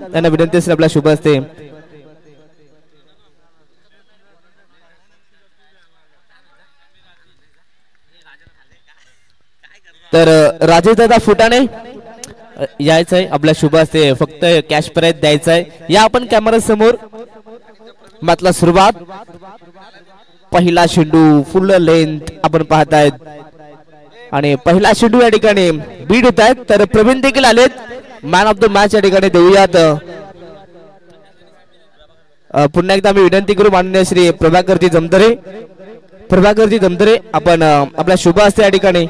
त्यांना विनंती असेल आपल्या शुभ असते. तर राजेश दादा फुटाणे यायचंय आपल्या शुभ असते. फक्त कॅश प्राइज द्यायचंय. या आपण कॅमेरा समोर. मातला सुरुवात. पहिला शेंडू फुल लेंथ आपण पाहतायत आणि पहिला शेंडू या ठिकाणी बीड होत आहेत. तर प्रवीण देखील आलेत. मॅन ऑफ द मॅच या ठिकाणी देऊयात. पुन्हा एकदा मी विनंती करू माननीय श्री प्रभाकरजी जमदरे आपण आपल्या शुभ असते या ठिकाणी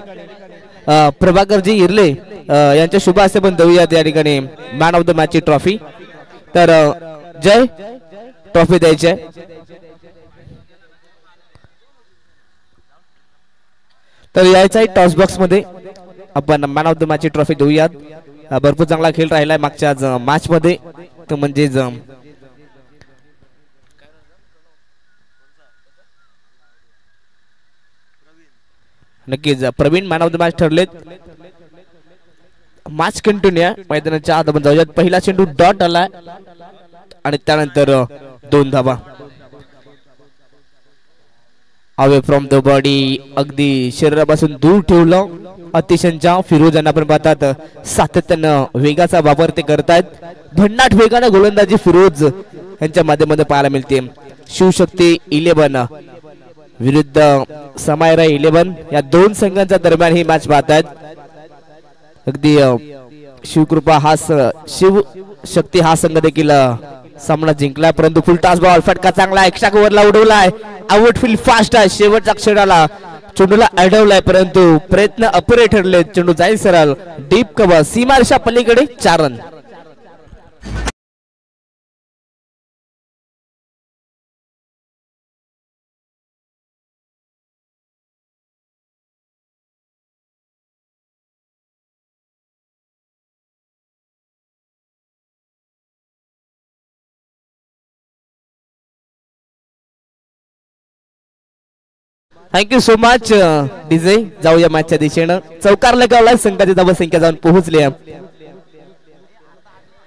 प्रभाकरजी इरले यांच्या शुभ हस्ते पण देऊयात या ठिकाणी मॅन ऑफ द मॅच ची ट्रॉफी. तर जय ट्रॉफी द्यायची आहे. तर यायचं आहे टॉस बॉक्स मध्ये आपण मॅन ऑफ द मॅच ची ट्रॉफी देऊयात. भरपूर चांगला खेळ राहिलाय मागच्या मॅच मध्ये. तर म्हणजेच नक्कीच Praveen man of the match ठरलेत. मॅच कंटिन्यू मैदानाच्या आत आपण जाऊयात. पहिला चेंडू डॉट आलाय आणि त्यानंतर 2 धावा. अवे फ्रॉम द बॉडी अगदी शरीरापासून दूर ठेवलं अतिशयच्या फिरोज यांना आपण पाहतात सातत्यानं वेगाचा वापर ते करतायत. भन्नाट वेगाने गोलंदाजी फिरोज यांच्या माध्यमातून पाहायला मिळते. शिवशक्ती 11 विरुद्ध समायरा 11 या दोन संघांच्या दरम्यान ही मॅच पाहतायत. अगदी शिवकृपा शिवशक्ती हा संघ देखील सामना जिंकला. परंतु फुल टॉस बॉल फटका चांगला एक्स्ट्रा कव्हरला उडवलाय. आउटफील्ड फास्ट आहे. शेवटच्या क्षणाला चेंडूला अडवलाय परंतु प्रयत्न अपुरे ठरले. चेंडू जाईल सरळ डीप कव्हर सीमारेषा पलीकडे 4 run. Thank you so much DJ. जाऊया मॅचच्या दिशेनं. चौकार लगावला संघाची धाव संख्या जाऊन पोहोचली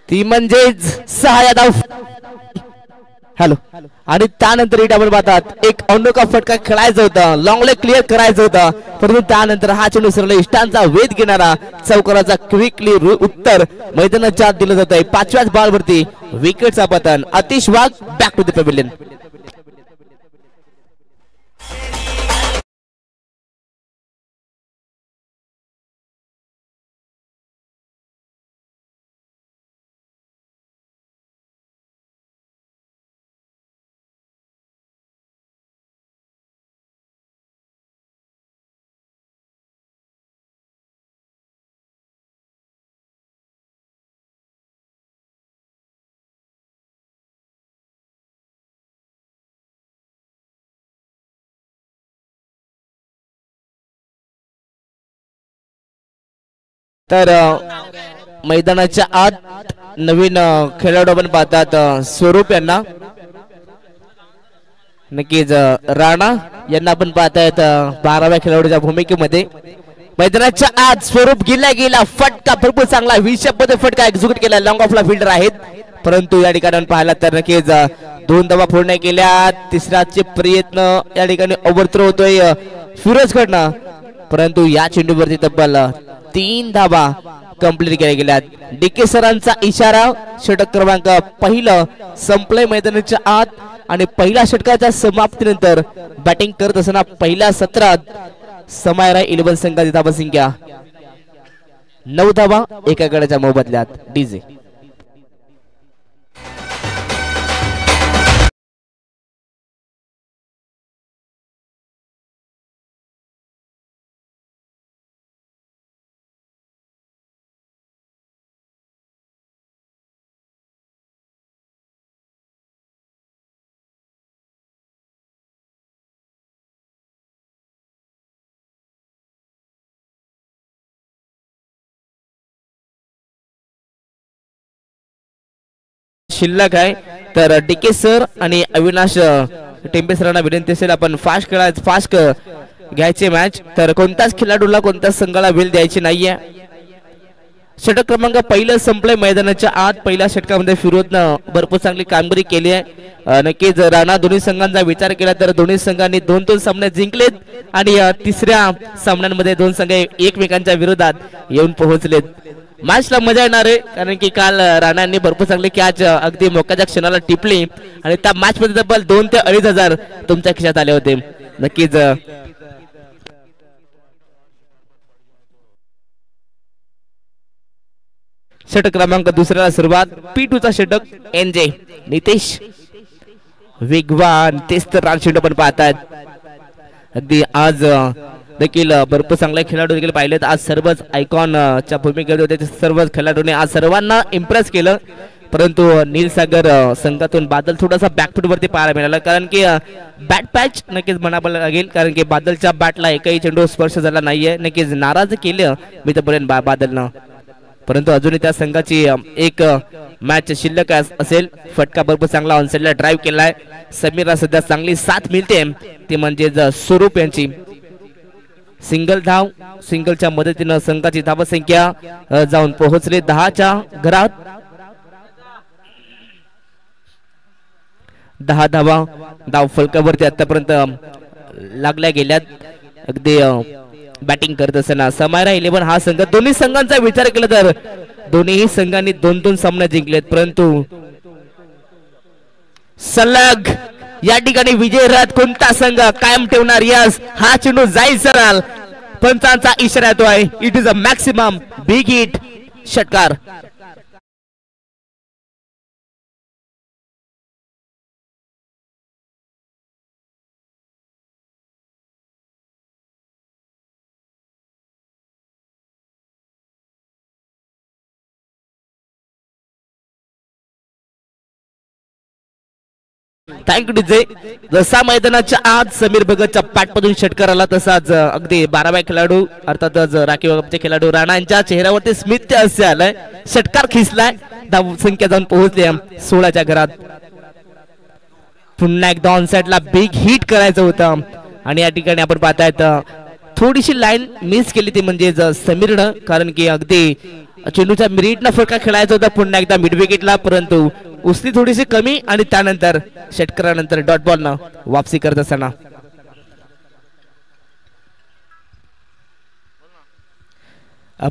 ती म्हणजेच 6 धाव. हॅलो आणि त्यानंतर इथे आपण पाहतात एक अनोखा फटका खेळायचा होता. लॉंग लेग क्लिअर करायचा होता परंतु त्यानंतर हा चेंडू सरळ इष्टांचा वेध घेणारा चौकाराचा क्विकली उत्तर मैदानाच्या आत दिलं जात आहे. 5व्याच बॉलवरती विकेटचा पतन. आतिश वाघ बॅक टू द पॅव्हिलियन. तर मैदानाच्या आत नवीन खेळाडू आपण पाहतात स्वरूप यांना. नक्कीच राणा यांना आपण पाहतायत 12व्या खेळाडूच्या भूमिकेमध्ये. मैदानाच्या आत स्वरूप गेला फटका भरपूर चांगला विषयामध्ये फटका एक्झिक्यूट केला. लॉंग ऑफला फिल्डर आहेत परंतु या ठिकाणी पाहायला तर नक्कीच 2 धावा फोडण्या केल्या. तिसराचे प्रयत्न या ठिकाणी ओव्हरथ्रो होतोय फिरोज कडनं परंतु या चेंडूवरती तब्बल 3 धावा कंप्लीट केल्या गेल्यात. डीके सरांचा इशारा. षटक क्रमांक पहिलं संपलंय मैदानाच्या आत आणि पहिल्या षटकाच्या समाप्तीनंतर बॅटिंग करत असताना पहिल्या सत्रात समायरा 11 संघाची धावा संख्या 9 धावा एका गडाच्या मोबदल्यात. डीजे शिल्लक आहे. तर डीके सर आणि अविनाश टेंबे सरांना विनंती असेल आपण फास्ट घ्यायचे मॅच. तर कोणताच खेळाडूला कोणत्याच संघाला वेळ द्यायची नाहीये. षटक क्रमांक पहिलं संपलंय मैदानाच्या आत. पहिल्या षटकामध्ये फिरोजनं भरपूर चांगली कामगिरी केली आहे. नक्कीच राणा दोन्ही संघांचा विचार केला तर दोन्ही संघांनी 2-2 सामने जिंकलेत आणि तिसऱ्या सामन्यांमध्ये दोन संघ एकमेकांच्या विरोधात येऊन पोहोचलेत. मॅचला मजा येणार आहे कारण की काल राणांनी भरपूर चांगली कॅच अगदी मोक्याच्या क्षणाला टिपली आणि त्या मॅच मध्ये तब्बल 2 ते 2.5 हजार तुमच्या खिशात आले होते. नक्कीच षटक क्रमांक दुसऱ्याला सुरुवात. P2चा षटक NJ नितेश वेगवान तेच तर रानशिंड पण पाहतात. अगदी आज देखील भरपूर चांगले खेळाडू देखील पाहिलेत. आज सर्वच आयकॉन च्या भूमिकेत होते. सर्वच खेळाडूंनी आज सर्वांना इम्प्रेस केलं. परंतु नीलसागर संघातून बादल थोडासा बॅकफूट वरती पाहायला मिळाला कारण की बॅट पॅच नक्कीच म्हणावं लागेल कारण की बादलच्या बॅटला एकही चेंडू स्पर्श झाला नाहीये. नक्कीच नाराज केलं मी तर बोलेन बादलनं. परंतु अजूनही त्या संघाची एक मॅच शिल्लक असेल. फटका भरपूर चांगला ऑनसाइडला ड्राईव्ह केलाय. समीरला सध्या चांगली साथ मिळते ती म्हणजे स्वरूप यांची. सिंगल धाव सिंगलच्या मदतीनं संघाची धावसंख्या जाऊन पोहोचले 10च्या घरात. 10 धावा धाव फलकावरती आतापर्यंत लागल्या गेल्यात. अगदी बॅटिंग करत असताना समायरा 11 हा संघ दोन्ही संघांचा विचार केला तर दोन्ही संघांनी 2-2 सामने जिंकलेत. परंतु सलग या ठिकाणी विजय रथ कोणता संघ कायम ठेवणार यस हा चेंडू जाईल सरळ. पंचांचा इशारा येतोय. It is a maximum big hit षटकार. Thank you DJ. जसा मैदानाच्या आज समीर भगतच्या पाठमधून षटकार आला तसाच अगदी 12व्या खेळाडू अर्थातच राखीव खेळाडू राणा यांच्या चेहऱ्यावरती स्मित असे आलंय. षटकार खिसलाय. धाव संख्या जाऊन पोहोचली 16च्या घरात. पुन्हा एकदा ऑन साइडला बिग हिट करायचं होतं आणि या ठिकाणी आपण पाहतायत थोडीशी लाईन मिस केली ती म्हणजे समीरनं कारण की अगदी चेंडूच्या मिरिटनं फटका खेळायचा होता पुन्हा एकदा मिड विकेटला. परंतु उसली थोडीशी कमी आणि त्यानंतर षटकारानंतर डॉट बॉल न वापसी करत असताना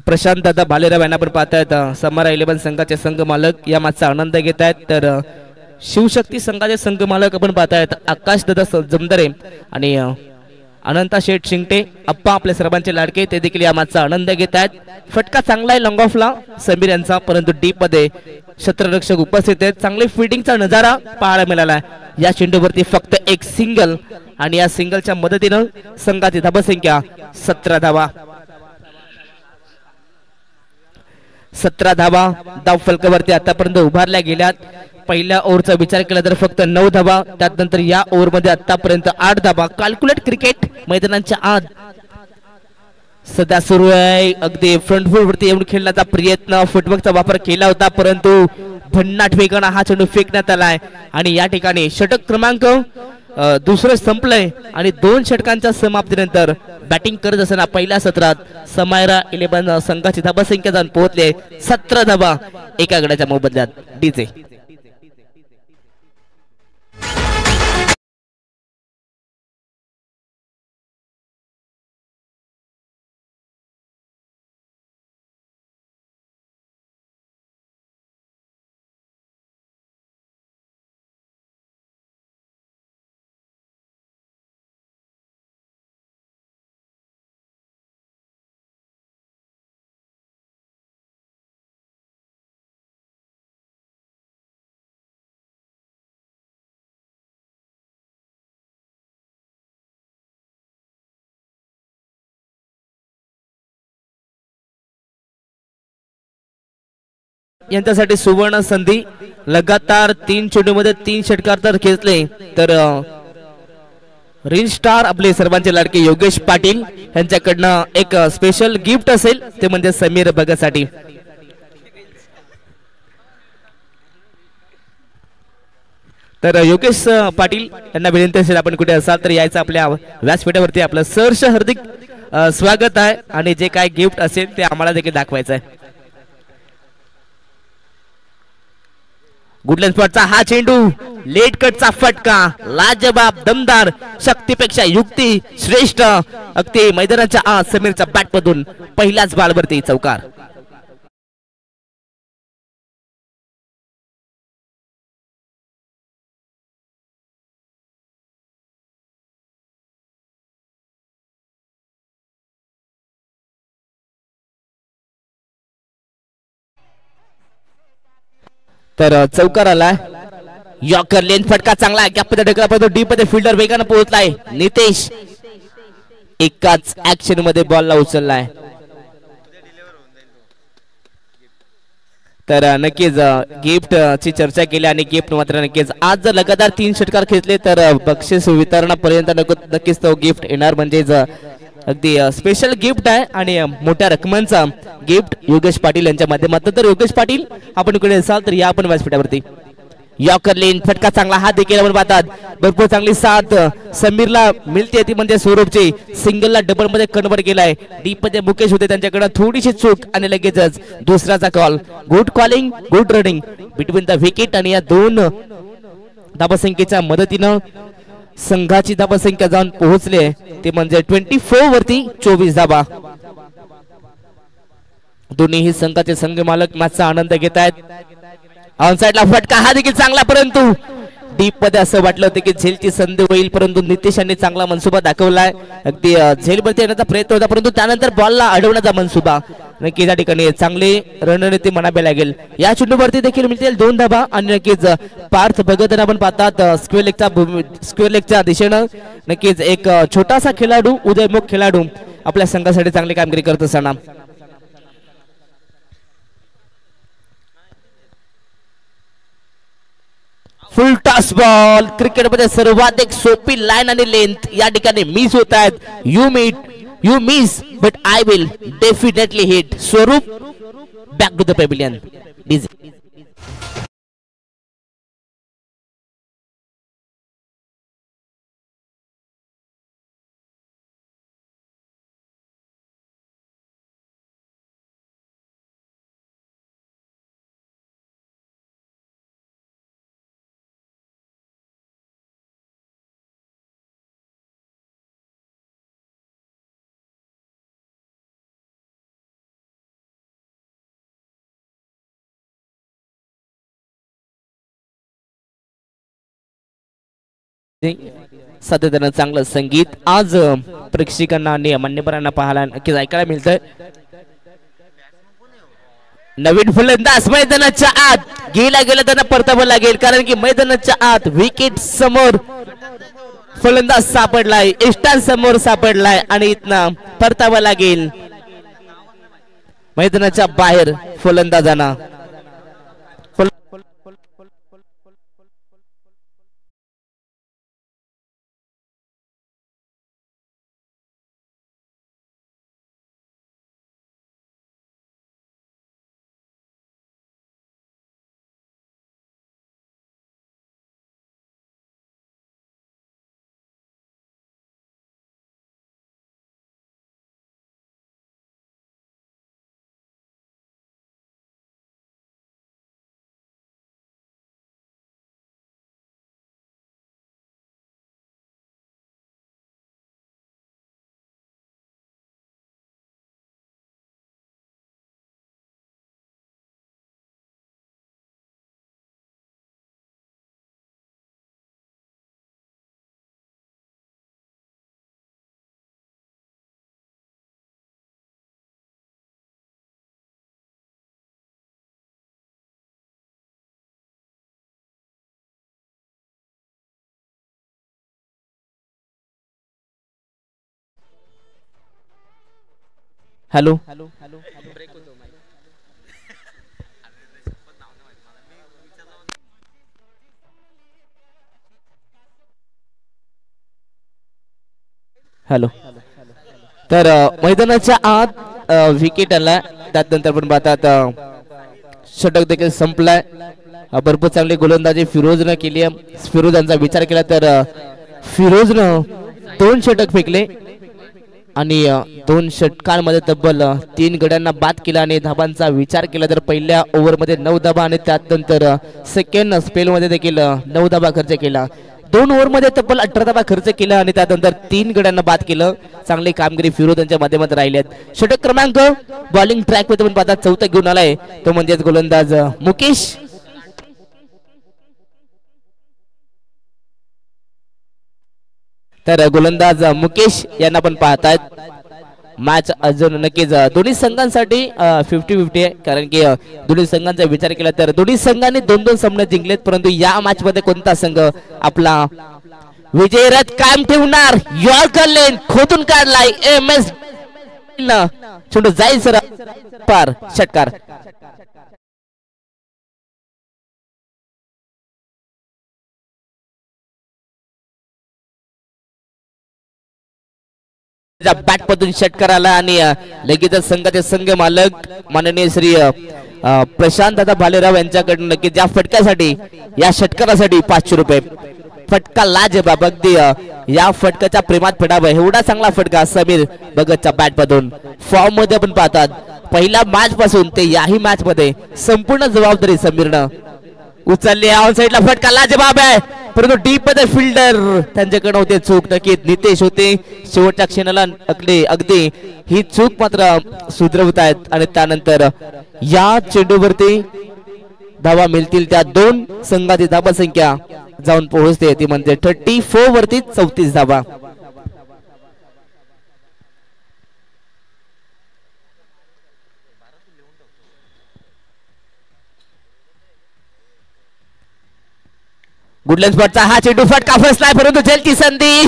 प्रशांत दादा भालेराव यांना पण पाहतायत. समारा 11 संघाचे संघ मालक या मॅचचा आनंद घेत आहेत. तर शिवशक्ती संघाचे संघ मालक आपण पाहतायत आकाश दादा जमदरे आणि अनंता शेठ शिंगटे अप्पा आपल्या सर्वांचे लाडके ते देखील या मॅचचा आनंद घेत आहेत. फटका चांगला आहे लॉंग ऑफला समीर यांचा परंतु डीप मध्ये क्षेत्ररक्षक उपस्थित आहेत. चांगले फिल्डिंगचा नजारा पाहायला मिळाला. या चेंडूवरती फक्त एक सिंगल आणि या सिंगलच्या मदतीनं संघाची धावसंख्या 17 धावा. 17 धावा धाव फलकावरती आतापर्यंत उभारल्या गेल्यात. पहिल्या ओव्हरचा विचार केला तर फक्त 9 धावा. त्यानंतर या ओव्हर मध्ये आतापर्यंत 8 धावा. कॅल्क्युलेट क्रिकेट मैदानाच्या आत सध्या सुरू आहे. अगदी फ्रंट फूट वरती येऊन खेळण्याचा प्रयत्न फुटवर्कचा वापर केला होता परंतु भन्नाट वेगाने हा चेंडू फेकण्यात आलाय आणि या ठिकाणी षटक क्रमांक दुसरं संपलंय आणि 2 षटकांच्या समाप्तीनंतर बॅटिंग करत असताना पहिल्या सत्रात समायरा 11 संघाची धावसंख्या जाऊन पोहोचले 17 धावा एका गड्याच्या मोबदल्यात. डीजे यांच्यासाठी सुवर्ण संधी. लगातार 3 चेंडूमध्ये 3 षटकार तर खेचले तर रिन स्टार आपले सर्वांचे लाडके योगेश पाटील यांच्याकडनं एक स्पेशल गिफ्ट असेल ते म्हणजे समीर भगतसाठी. तर योगेश पाटील यांना विनंती असेल आपण कुठे असाल तर यायचं आपल्या व्यासपीठावरती. आपलं सहर्ष हार्दिक स्वागत आहे आणि जे काय गिफ्ट असेल ते आम्हाला देखील दाखवायचं आहे. गुडलँड स्पॉटचा हा चेंडू लेट कटचा फटका लाजबाब दमदार शक्तीपेक्षा युक्ती श्रेष्ठ अगदी मैदानाच्या आत समीरच्या बॅट मधून पहिल्याच बॉलवरती चौकार. तर चौकार आलाय. यॉर्कर लेन फटका चांगला गॅप मध्ये ढकला पडतो डीप मध्ये फिल्डर वेगाने पोहोचलाय नितेश एकाच ऍक्शन मध्ये बॉलला उचललाय. तर नक्कीच गिफ्ट ची चर्चा केली आणि गिफ्ट मात्र नक्कीच आज जर लगातार 3 षटकार खेचले तर बक्षीस वितरणापर्यंत नक्कीच तो गिफ्ट येणार म्हणजेच अगदी स्पेशल गिफ्ट आहे आणि मोठ्या रकमांचा गिफ्ट योगेश पाटील यांच्या माध्यमातून. तर योगेश पाटील आपण इकडे असाल तर या आपण व्यासपीठावरती. यॉर्कर लेन फटका चांगला हात देखील आपण पाहतात भरपूर चांगली साथ समीरला मिळते ती म्हणजे स्वरूपची सिंगलला डबल मध्ये कन्वर्ट केलाय. डीप मध्ये मुकेश होते त्यांच्याकडे थोडीशी चूक आणि लगेचच दुसऱ्याचा call. Good calling good running between the wicket आणि या दोन धावसंख्येच्या मदतीनं संघाची धावसंख्या जाऊन पोहोचले ते म्हणजे 24 वरती 24 धावा. दोन्हीही संघाचे संघ मालक मॅचचा आनंद घेत आहेत. ऑनसाइडला फटका हा देखील चांगला परंतु डीप मध्ये असं वाटलं होतं की झेलची संधी होईल परंतु नितेश यांनी चांगला मनसुबा दाखवलाय. अगदी झेलवरती येण्याचा प्रयत्न होता परंतु त्यानंतर बॉलला अडवण्याचा मनसुबा नक्कीच या ठिकाणी चांगली रणनीती म्हणावी लागेल. या चेंडूवरती देखील मिळतील 2 धावा आणि नक्कीच पार्थ भगत आपण पाहतात स्क्वेअर लेगच्या दिशेनं नक्कीच एक छोटासा खेळाडू उदयमुख खेळाडू आपल्या संघासाठी चांगली कामगिरी करत असताना. फुल टॉस बॉल क्रिकेटमध्ये सर्वाधिक सोपी लाईन आणि लेंथ या ठिकाणी मिस होत आहेत. You miss but I will definitely hit. स्वरूप बॅक टू द पॅव्हिलियन. सातत्यानं चांगलं संगीत आज प्रेक्षकांना आणि मान्यवरांना पाहायला नक्कीच ऐकायला मिळतंय. नवीन फलंदाज मैदानाच्या आत गेला त्यांना परतावं लागेल कारण की मैदानाच्या आत विकेट समोर फलंदाज सापडलाय इष्टां समोर सापडलाय आणि इथनं परतावं लागेल मैदानाच्या बाहेर फलंदाजांना. Hello hello. तर मैदानाच्या आत विकेट आला त्यानंतर पण पाहतात षटक देखील संपलाय. भरपूर चांगली गोलंदाजी फिरोजनं केली आहे. फिरोजांचा विचार केला तर फिरोजनं 2 षटक फेकले आणि 2 षटकांमध्ये तब्बल 3 गड्यांना बाद केला आणि धाबांचा विचार केला तर पहिल्या ओव्हरमध्ये 9 धाबा आणि त्यानंतर सेकंड स्पेलमध्ये देखील 9 धाबा खर्च केला. 2 ओव्हरमध्ये तब्बल 18 धाबा खर्च केला आणि त्यानंतर 3 गड्यांना बाद केलं. चांगली कामगिरी फिरोज यांच्या माध्यमात राहिली आहे. षटक क्रमांक बॉलिंग ट्रॅक मध्ये पण पाहता चौथा घेऊन आलाय तो म्हणजे गोलंदाज मुकेश. तर गोलंदाज मुकेश यांना पण पाहतायत. मॅच अजून नक्कीच दोन्ही संघांसाठी 50-50 आहे, कारण की दोन्ही संघांचा विचार केला तर दोन्ही संघांनी 2-2 सामने जिंकलेत. परंतु या मॅच मध्ये कोणता संघ आपला विजयरथ कायम ठेवणार? यॉर्कर लेन खोदून काढलाय MS चेंडू जाईल सर पार षटकार. बॅट मधून षटकार आला आणि लगेचच संघाचे संघ मालक माननीय श्री प्रशांत दादा भालेराव यांच्याकडून नक्कीच या फटक्यासाठी या षटकारासाठी 500 रुपये. फटका लाजबाब, अगदी या फटकाच्या प्रेमात पडावं एवढा चांगला फटका समीर भगतच्या बॅट मधून. फॉर्म मध्ये पण पाहतात पहिल्या मॅच पासून ते याही मॅच मध्ये संपूर्ण जबाबदारी समीरनं उचलली. ऑन साइडला फटका लाजबाब आहे, परंतु डीप मध्ये फिल्डर त्यांच्याकडे होते चूक. नक्कीच नितेश होते शेवटच्या क्षणाला अगदी ही चूक मात्र सुधरवतायत आणि त्यानंतर या चेंडूवरती धावा मिळतील त्या 2 संघाची धावा संख्या जाऊन पोहोचते ती म्हणजे 34 वरती 34 धावा. गुडलँड स्पॉटचा हा चेंडू फटका फसलाय, परंतु जलती संधी.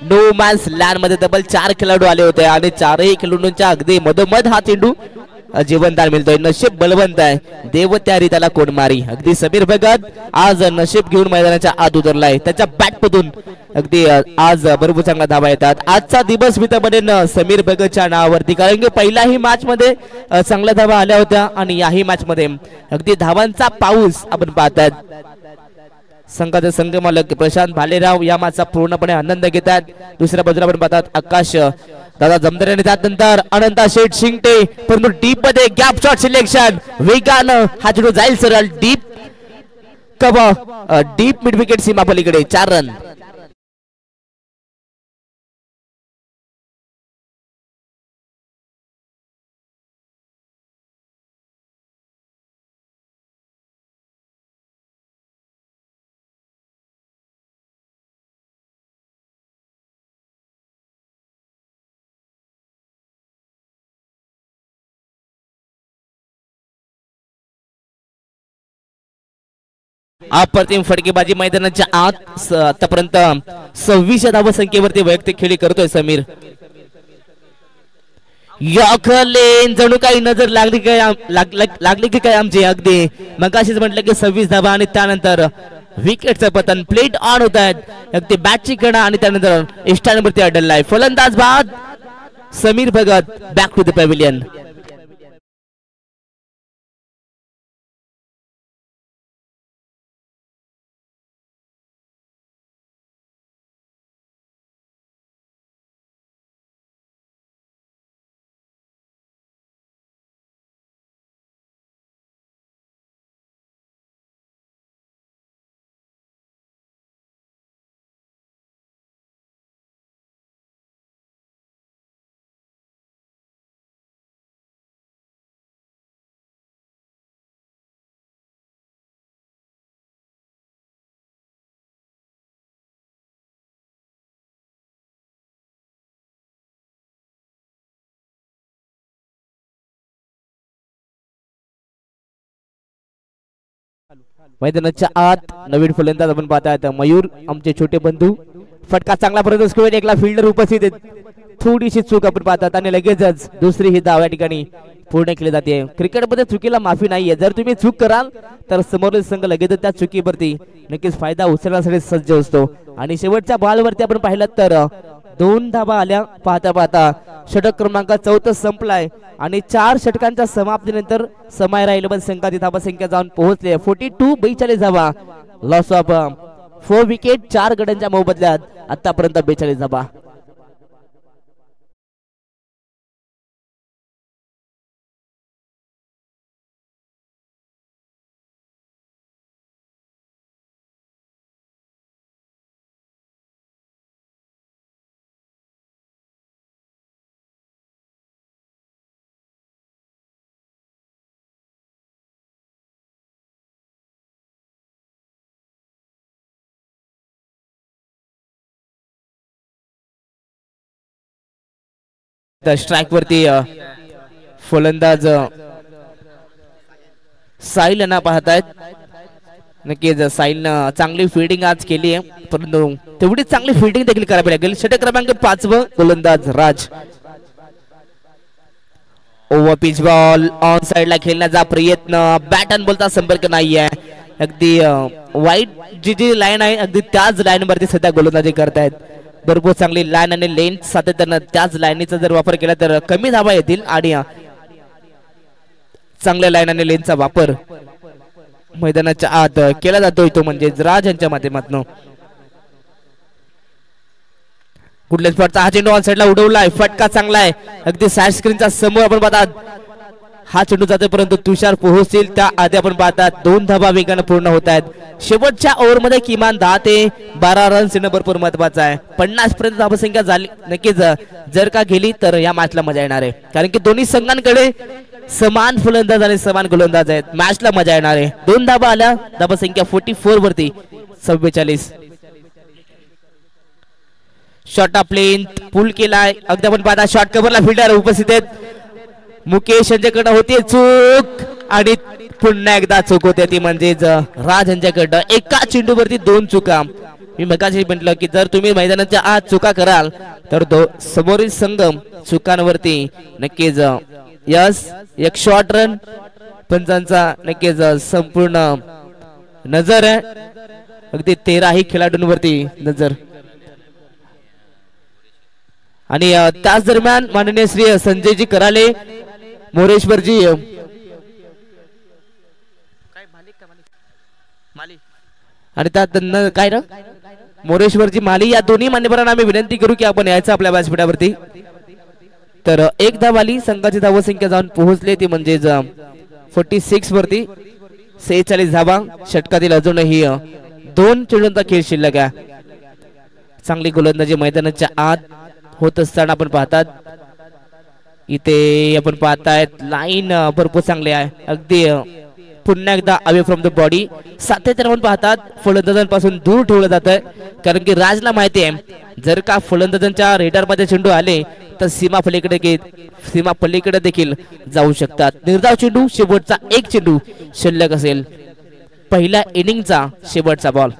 नो मॅन्स लँड मध्ये तब्बल 4 खेळाडू आले होते आणि 4ही खेळाडूंच्या अगदी मधोमध हा चेंडू जीवनदान मिळतोय. नशीब बलवंत आहे, देव त्या रीताला कोण मारी. अगदी समीर भगत आज नशीब घेऊन मैदानाच्या आत उतरलाय. त्याच्या बॅट मधून अगदी आज भरपूर चांगला धावा येतात. आजचा दिवस मी तर म्हणेन समीर भगतच्या नावावरती, कारण की पहिल्याही मॅच मध्ये चांगल्या धावा आल्या होत्या आणि याही मॅच मध्ये अगदी धावांचा पाऊस आपण पाहतात. संघाचे संघ मालक प्रशांत भालेराव या मॅचचा पूर्णपणे आनंद घेतात. दुसऱ्या बाजूला आपण पाहतात आकाश दादा जमदार आणि त्यानंतर अनंता शेठ शिंगटे, परंतु डीप मध्ये गॅप शॉट सिलेक्शन वेगानं हा चेंडू जाईल सरळ डीप मिड विकेट सीमा पलीकडे 4 रन. अप्रतिम फटकेबाजी मैदानाच्या आत आतापर्यंत 26 धावा संख्येवरती वैयक्तिक खेळी करतोय समीर. यॉर्कर लेन जणू काही नजर लागली की काय आमची. अगदी मगाशीच म्हटलं की 26 धावा आणि त्यानंतर विकेटचं पतन. प्लेट ऑन होत आहेत, अगदी बॅटची कणा आणि त्यानंतर स्टँडवरती अडललाय फलंदाज बाद Sameer Bhagat. Back to the pavilion. मैदानाच्या आत नवीन फलंदाज आपण पाहतात मयूर आमचे छोटे बंधू. फटका चांगला पर्यंत एकला फिल्डर उपस्थित आहेत. थोडीशी चूक आपण पाहतात आणि लगेचच दुसरी ही धाव या ठिकाणी पूर्ण केली जाते. क्रिकेटमध्ये चुकीला माफी नाहीये. जर तुम्ही चूक कराल तर समोरील संघ लगेच त्या चुकीवरती नक्कीच फायदा उचलण्यासाठी सज्ज असतो. आणि शेवटच्या बॉलवरती आपण पाहिलं तर 2 धावा आल्या. पाहता पाहता षटक क्रमांक 4 संपलाय आणि 4 षटकांच्या समाप्तीनंतर समय राहिलं पण संघाची धावा संख्या जाऊन पोहोचली 42 धावा. लॉस ऑफ 4 विकेट 4 गड्यांच्या मोबदल्यात आतापर्यंत 42 धावा. स्ट्राईक वरती फलंदाज साहिल यांना पाहतायत. नक्कीच साहिलनं चांगली फिल्डिंग आज केली आहे, परंतु तेवढीच चांगली फिल्डिंग देखील करावी लागेल. षटक क्रमांक 5 गोलंदाज राज. ओव्हर पिच बॉल ऑन साइडला खेळण्याचा प्रयत्न, बॅट अँड बॉलचा संपर्क नाहीये. अगदी वाईट जी लाईन आहे अगदी त्याच लाईन वरती सध्या गोलंदाजी करतायत. भरपूर चांगली लाईन आणि लेंथ सातत्यानं त्याच लाईनीचा जर वापर केला तर कमी धावा येतील आणि चांगल्या लाईन आणि लेनचा वापर मैदानाच्या आत केला जातोय तो म्हणजे राज यांच्या माध्यमातून. कुठल्या स्पॉटचा हा चेंडू ऑन साइडला उडवलाय, फटका चांगला आहे. अगदी साइड स्क्रीनच्या समोर आपण पाहतात हा चेंडू जातोय, परंतु तुषार पोहोचतील त्या आधी आपण पाहतात 2 धावा वेगाने पूर्ण होत आहेत. शेवटच्या ओव्हर मध्ये किमान 10 ते 12 रन्स येणं भरपूर महत्वाचं आहे. 50 पर्यंत धावसंख्या झाली नक्कीच जर का गेली तर या मॅचला मजा येणार आहे, कारण की दोन्ही संघांकडे समान फलंदाज आणि समान गोलंदाज आहेत. मॅचला मजा येणार आहे. 2 धावा आल्या, धावसंख्या 44 वरती 44. शॉट ऑफ लेंथ पुल केलाय. अगदी आपण पाहता शॉट कव्हरला फिल्डर उपस्थित आहेत. मुकेश यांच्याकडे होती चूक आणि पुन्हा एकदा चूक होते ती म्हणजेच राज यांच्याकडं. एका चेंडूवरती 2 चुका. मी मगाशी म्हटलं की जर तुम्ही मैदानाच्या आत चुका कराल तर समोरील संघ चुकांवरती नक्कीच यस एक शॉर्ट रन पंचांचा नक्कीच संपूर्ण नजर आहे. अगदी 13 खेळाडूंवरती नजर. आणि त्याच दरम्यान माननीय श्री संजयजी कराले मोरेश्वरजी आणि त्यात काय ना मोरेश्वरजी माली या दोन्ही मान्यवरांना आम्ही विनंती करू की आपण यायचं आपल्या व्यासपीठावरती. तर एक धाव आली, संघाची धावसंख्या जाऊन पोहोचली ती म्हणजेच 46 वरती. 46 धावा. षटकातील अजूनही 2 चेंडूंचा खेळ शिल्लक आहे. चांगली गोलंदाजी मैदानाच्या आत होत असताना आपण पाहतात इथे आपण पाहतायत लाईन भरपूर चांगली आहे. अगदी पुन्हा एकदा अवे फ्रॉम द बॉडी सातत्याने आपण पाहतात फलंदाजांपासून दूर ठेवलं जात आहे, कारण की राजला माहिती आहे जर का फलंदाजांच्या रेडर मध्ये चेंडू आले तर सीमा पलीकडे देखील जाऊ शकतात. निर्धाव चेंडू, शेवटचा एक चेंडू शिल्लक असेल. पहिल्या इनिंगचा शेवटचा बॉल.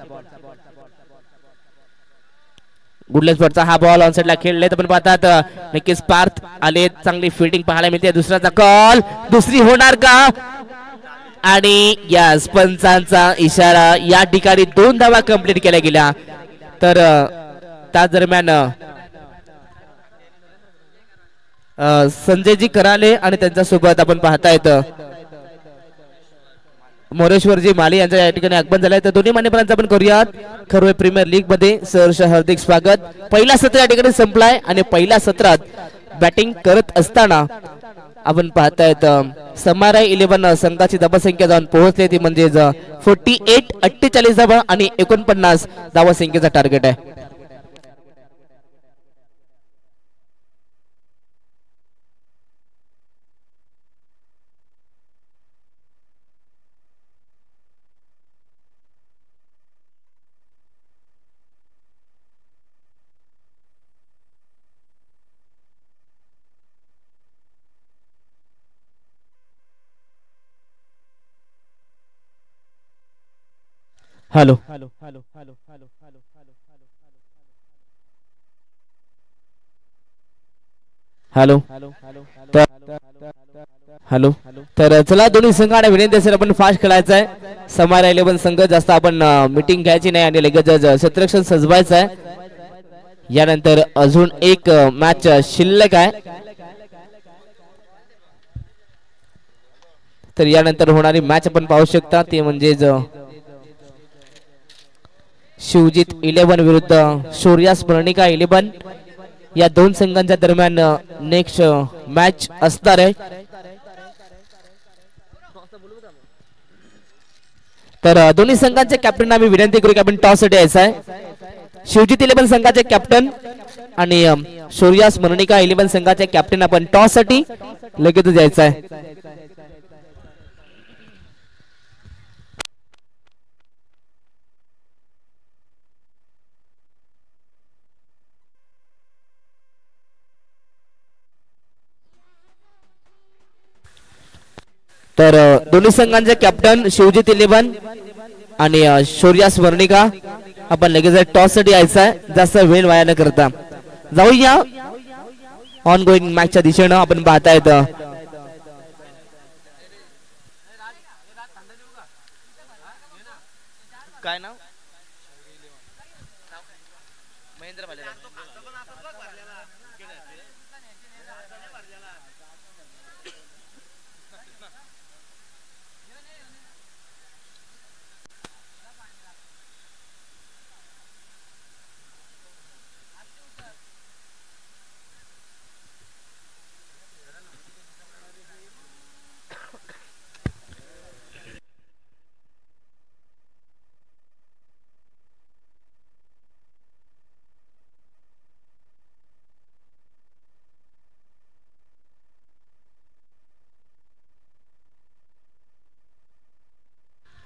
गुडलेस बॉलचा हा बॉल ऑन साइडला खेळले तर आपण पाहतात नक्कीच पार्थ आले. चांगली फिल्डिंग पाहायला मिळते. दुसराचा कॉल, दुसरी होणार का? आणि यस पंचांचा इशारा. या ठिकाणी 2 धावा कंप्लीट केल्या गेल्या. तर त्या दरम्यान संजयजी कराले आणि त्यांच्यासोबत आपण पाहतायत मोरेश्वरजी माली यांच्या या ठिकाणी आगमन झालंय. तर दोन्ही मान्यवरांचं आपण करूयात खरवय प्रीमियर लीग मध्ये सहर्ष हार्दिक स्वागत. पहिला सत्र या ठिकाणी संपलाय आणि पहिल्या सत्रात बॅटिंग करत असताना आपण पाहतायत समाराय 11 संघाची धावसंख्या जाऊन पोहोचली ती म्हणजेच 48 धावा आणि 49 धावसंख्येचा टार्गेट आहे. Hello hello hello. तर चला दोन्ही संघांना विनंती असेल आपण फास्ट खेळायचं आहे. समार 11 संघ जास्त आपण मीटिंग घ्यायची नाही आणि लगेच क्षेत्ररक्षण सजवायचं आहे. यानंतर अजून एक मॅच शिल्लक आहे. तर यानंतर होणारी मॅच आपण पाहू शकता ती म्हणजेच शिवजीत 11 विरुद्ध शौर्या स्मरणिका 11 या 2 संघांच्या दरम्यान नेक्स्ट मॅच असणार आहे. तर दोन्ही संघांचे कॅप्टन आम्ही विनंती करू की आपण टॉस साठी यायचं आहे. शिवजीत 11 संघाचे कॅप्टन आणि शौर्या स्मरणिका 11 संघाचे कॅप्टन आपण टॉस साठी लगेच जायचं आहे. तर दोन्ही संघांचे कॅप्टन शिवजित इलेव्हन आणि शौर्या स्वर्णिका आपण लगेच टॉस साठी यायचं आहे, जास्त वेळ वाया न करता जाऊया ऑन गोईंग मॅचच्या दिशेनं. आपण पाहतायत काय नाव Mahendra Bhalerao.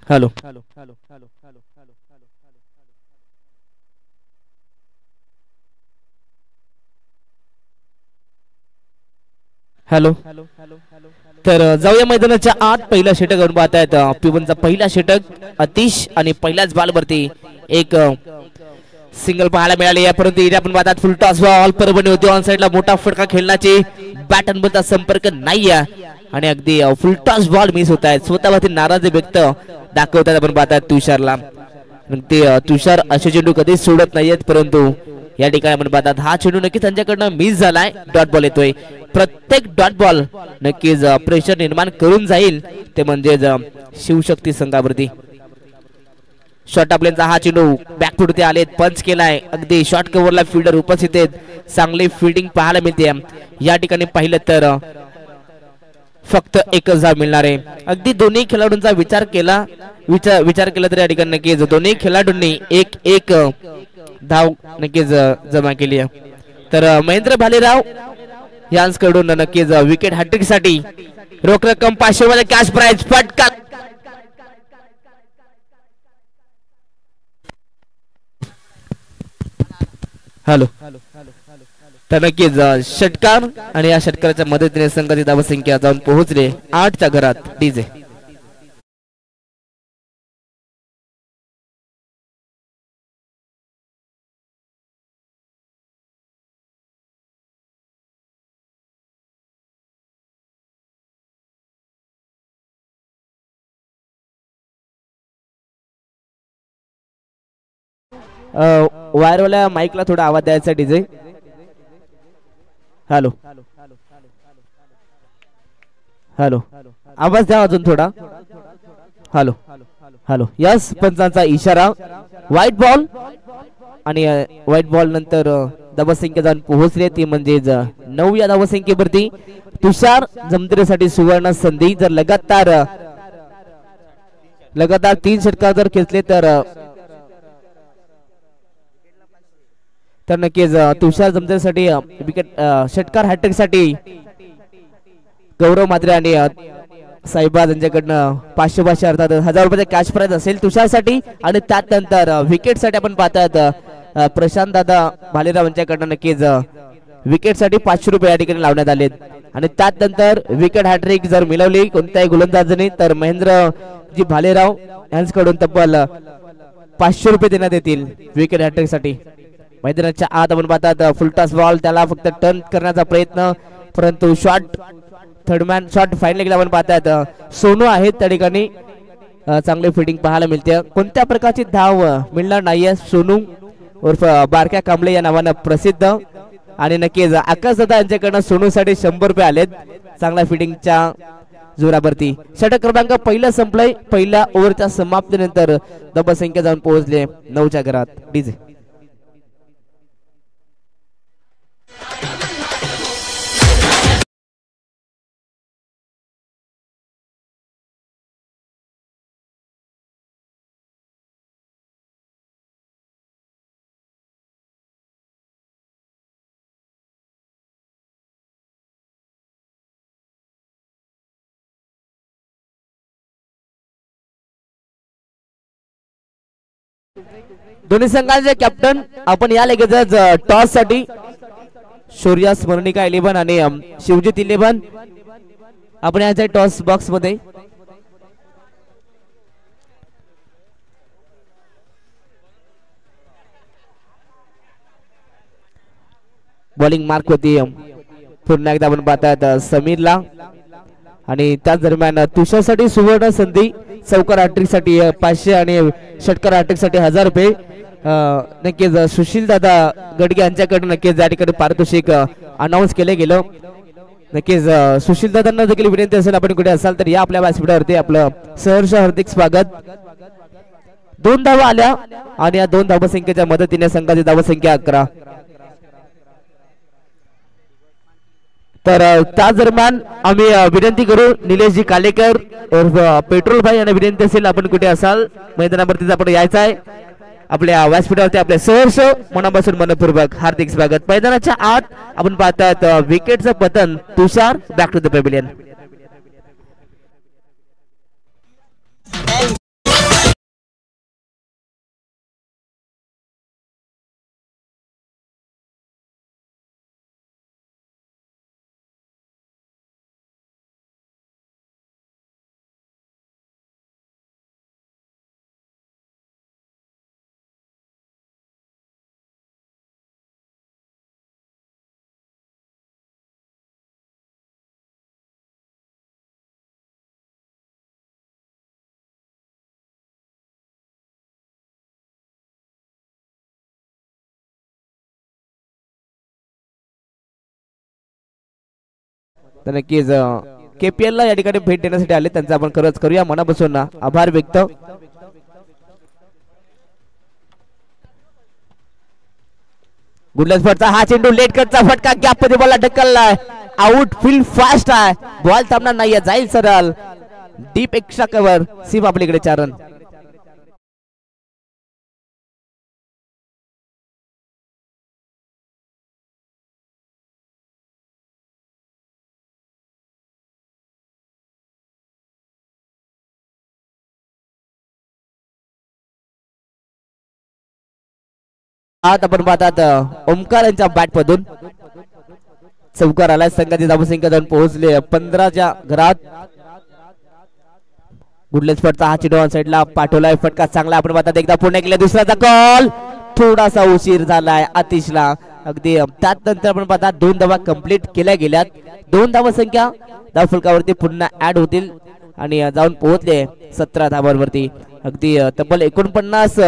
Hello hello hello hello hello hello hello hello. तर जाऊया मैदानाच्या आत. पहिला षटक करून पाहतायत पिवनचा पहिला षटक अतिश आणि पहिल्याच बॉलवरती एक सिंगल पाहायला मिळाले या, परंतु इथे आपण पाहतात फुल टॉस बॉल परभणी होती ऑन साइडला मोठा फटका खेळण्याची बॅटन बद्दल संपर्क नाही आणि अगदी फुल टॉस बॉल मिस होत आहेत. स्वतःवरती नाराजी व्यक्त दाखवतात आपण पाहतात तुषारला. ते तुषार असे चेंडू कधीच सोडत नाहीयेत, परंतु या ठिकाणी आपण पाहतात हा चेंडू नक्कीच त्यांच्याकडनं मिस झालाय. डॉट बॉल येतोय. प्रत्येक डॉट बॉल नक्कीच प्रेशर निर्माण करून जाईल, ते म्हणजे शिवशक्ती संघावरती. शॉर्ट आपल्यांचा हा चेंडू बॅकफुट आलेत, पंच केलाय. अगदी शॉर्ट कव्हरला फिल्डर उपस्थित आहेत. चांगली फिल्डिंग पाहायला मिळते या ठिकाणी. पाहिलं तर फक्त एकच धाव मिळणार आहे. अगदी दोन्ही खेळाडूंचा विचार केला तर या ठिकाणी नक्कीच दोन्ही खेळाडूंनी एक एक धाव नक्कीच जमा केली आहे. तर महेंद्र भालेराव यांच्याकडून नक्कीच विकेट हॅट्रिक साठी रोख रक्कम 500 मध्ये कॅश प्राइज फटका. हॅलो. तर नक्कीच षटकार आणि या षटकाराच्या मदतीने संघाची धावसंख्या जाऊन पोहोचले 8च्या घरात. डीजे वायरवाल्या माईकला थोडा आवाज द्यायचा डीजे. हॅलो हॅलो आवाज द्या अजून थोडा. Hello hello. यस पंचांचा इशारा. व्हाईट बॉल आणि व्हाईट बॉल नंतर धावसंख्या जाऊन पोहोचली ती म्हणजे 9 या धावसंख्येवरती. तुषार जमतेसाठी सुवर्ण संधी. जर लगातार 3 षटकार जर खेचले तर नक्कीच तुषार जमतेसाठी विकेट षटकार हॅट्रिक साठी गौरव मात्रे आणि साईबाज यांच्याकडनं 500 अर्थात 1000 रुपयाचे कॅश प्राइज असेल तुषारसाठी. आणि त्यानंतर विकेट साठी आपण पाहतात प्रशांत दादा भालेराव यांच्याकडनं नक्कीच विकेट साठी 500 रुपये या ठिकाणी लावण्यात आलेत. आणि त्यानंतर विकेट हॅट्रिक जर मिळवली कोणत्याही गोलंदाजाने तर महेंद्रजी भालेराव यांच्याकडून तब्बल 500 रुपये देण्यात येतील विकेट हॅट्रिक साठी. मैदानाच्या आत आपण पाहतात फुलटॉस बॉल, त्याला फक्त टर्न करण्याचा प्रयत्न, परंतु शॉट थर्डमॅन शॉट फाईन लेगला आपण पाहतात सोनू आहेत त्या ठिकाणी. चांगली फिटिंग पाहायला मिळते. कोणत्या प्रकारची धाव मिळणार नाहीये. सोनू उर्फ बारक्या कांबळे या नावानं प्रसिद्ध. आणि नक्कीच आकाश दादा यांच्याकडनं सोनूसाठी 100 रुपये आलेत चांगल्या फिटिंगच्या जोरावरती. षटक क्रमांक पहिला संपलंय. पहिल्या ओव्हरच्या समाप्तीनंतर धावसंख्या जाऊन पोहोचले 9च्या घरात. डीजे दोन्ही संघांचे कॅप्टन आपण या लगेचच टॉस साठी शौर्या स्मरणिका 11 आणि शिवजित 11 आपण याच्या टॉस बॉक्स मध्ये बॉलिंग मार्क होती पुन्हा एकदा आपण पाहतात समीरला. आणि त्याच दरम्यान तुषारसाठी सुवर्ण संधी. चौकार हॅट्रिक साठी 500 आणि षटकार हॅट्रिक साठी 1000 रुपये. नक्कीच सुशील दादा गडगे यांच्याकडून नक्कीच या ठिकाणी पारितोषिक अनाऊन्स केले गेलं. नक्कीच सुशील दादांना देखील विनंती असेल आपण कुठे असाल तर या आपल्या व्यासपीठावरती आपलं सहर्ष हार्दिक स्वागत. 2 धावा आल्या आणि या 2 धावसंख्येच्या मदतीने संघाची धावसंख्या 11. तर त्याच दरम्यान आम्ही विनंती करू निलेशजी कालेकर पेट्रोल भाई यांना विनंती असेल आपण कुठे असाल मैदानावरती आपण यायचं आहे. आपल्या व्यासपीठावरती आपले सहर्ष मनापासून मनपूर्वक हार्दिक स्वागत. मैदानाच्या आत आपण पाहतात विकेटचं पतन Tushar back to the pavilion. तर नक्कीच KPL ला या ठिकाणी भेट देण्यासाठी आले त्यांचा आपण खरंच करूया मनापासून आभार व्यक्त. गुडलस फटचा हा चेंडू लेट कटचा फटका गॅप मध्ये बॉल ढकललाय. आउट फील्ड फास्ट आहे बॉल थांबणार नाहीये जाईल सरळ डीप एक्स्ट्रा कव्हर सिम आपल्याकडे 4 रन. आज आपण पाहतात ओमकार यांच्या बॅट मधून चौकार आला. संघाची धावसंख्या जाऊन पोहोचले 15च्या घरात. गुडलेस फटचा हा चेंडू ऑन साइडला पाठवलाय फटका चांगला आपण पाहतात एकदा पुन्हा केला दुसऱ्याचा कॉल थोडासा उशीर झालाय आतिशला. अगदी त्यानंतर आपण पाहतात 2 धावा कंप्लीट केल्या गेल्यात. 2 धावसंख्या धावफलकावरती पुन्हा ऍड होतील आणि जाऊन पोहोचले 17 धावांवरती. अगदी तब्बल 49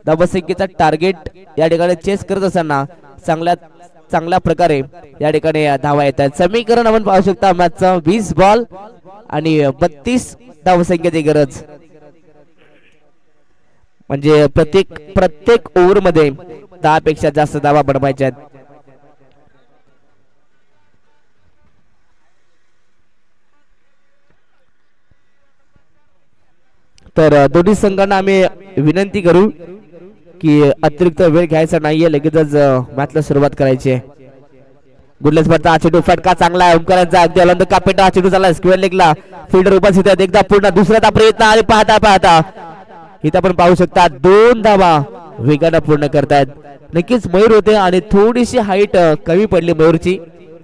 धावसंख्येचा टार्गेट या ठिकाणी चेस करत असताना चांगल्या प्रकारे या ठिकाणी धावा येत आहेत. समीकरण आपण पाहू शकता मॅचचा 20 बॉल आणि 32 धावसंख्येची गरज. म्हणजे प्रत्येक ओव्हर मध्ये 10 पेक्षा जास्त धावा बनवायच्या आहेत. तर दोन्ही संघांना आम्ही विनंती करू की अतिरिक्त वेळ घ्यायचा नाहीये लगेचच मॅचला सुरुवात करायची आहे. गुडलेस फटचा हा चेंडू फटका चांगला आहे ओमकारांचा अगदी अलंद कापेटा हा चेंडू झाला स्क्वेअर लेगला फिल्डर उपस्थित आहेत. एकदा पूर्ण दुसऱ्याचा प्रयत्न आणि पाहता इथे आपण पाहू शकता 2 धावा वेगानं पूर्ण करतायत. नक्कीच मयूर होते आणि थोडीशी हाईट कमी पडली मयूरची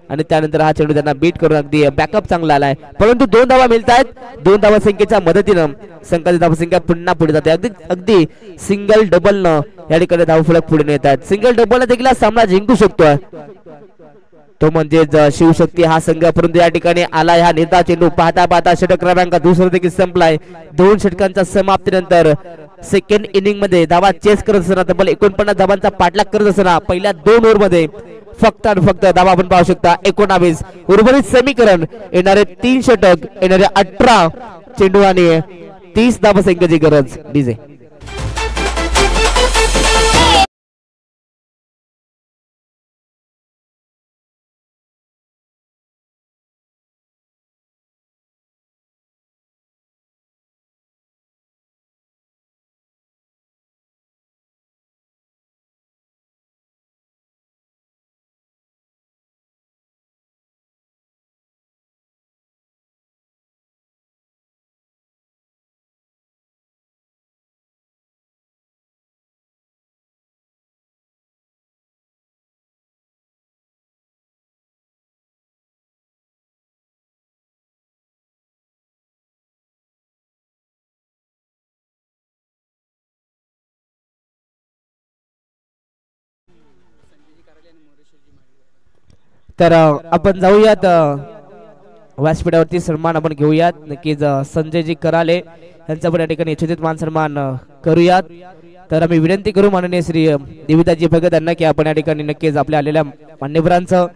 आणि त्यानंतर हा चेंडू त्यांना बीट करून अगदी बॅकअप चांगला आलाय. परंतु 2 धावा मिळतात. 2 धावा संख्येच्या मदतीनं संघाची धावसंख्या पुन्हा पुढे जाते. अगदी सिंगल डबल न या ठिकाणी धावफलक पुढे येतात. सिंगल डबल देखील सामना जिंकू शकतोय तो म्हणजेच शिवशक्ती हा संघ. परंतु या ठिकाणी आलाय हा नेता चेंडू पाहता षटक क्रमांक दुसरा देखील संपलाय. 2 षटकांच्या समाप्तीनंतर सेकंड इनिंग मध्ये धावा चेस करत असताना तब्बल 49 धावांचा पाठलाग करत असताना पहिल्या 2 ओव्हर मध्ये फक्त आणि फक्त धावा आपण पाहू शकता 19. उर्वरित समीकरण येणारे 3 षटक येणारे 18 चेंडू आणि 30 धावसंख्येची गरज. डीजे तर आपण जाऊयात व्यासपीठावरती सन्मान आपण घेऊयात नक्कीच संजयजी कराले यांचा पण या ठिकाणी यशोचित मान सन्मान करूयात. तर आम्ही विनंती करू माननीय श्री देविदाजी भगत यांना की आपण या ठिकाणी नक्कीच आपल्या आलेल्या मान्यवरांचं